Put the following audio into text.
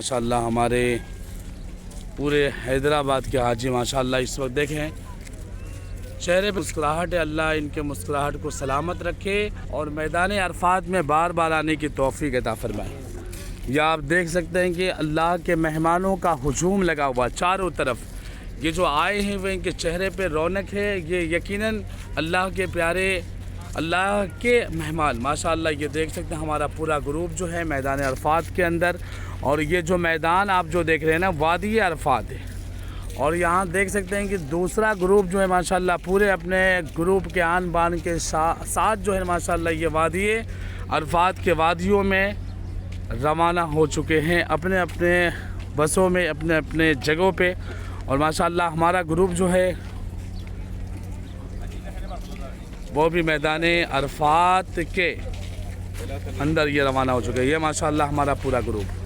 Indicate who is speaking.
Speaker 1: माशाल्लाह हमारे पूरे हैदराबाद के हाजी माशाल्लाह इस वक्त देखें चेहरे पर मुस्कुराहट है। अल्लाह इनके मुस्कुराहट को सलामत रखे और मैदान अरफात में बार बार आने की तौफीक अता फरमाए। या आप देख सकते हैं कि अल्लाह के मेहमानों का हुजूम लगा हुआ चारों तरफ। ये जो आए हैं वो इनके चेहरे पे रौनक है। ये यकीनन अल्लाह के प्यारे अल्लाह के मेहमान माशाअल्लाह। ये देख सकते हैं हमारा पूरा ग्रुप जो है मैदान अरफात के अंदर। और ये जो मैदान आप जो देख रहे हैं ना वादी अरफात है। और यहाँ देख सकते हैं कि दूसरा ग्रुप जो है माशाअल्लाह पूरे अपने ग्रुप के आन बान के साथ जो है माशाअल्लाह ये वादी अरफात के वादियों में रवाना हो चुके हैं अपने अपने बसों में अपने अपने जगहों पे। और माशाअल्लाह हमारा ग्रुप जो है वो भी मैदान अरफात के अंदर ये रवाना हो चुके हैं। ये माशाअल्लाह हमारा पूरा ग्रुप।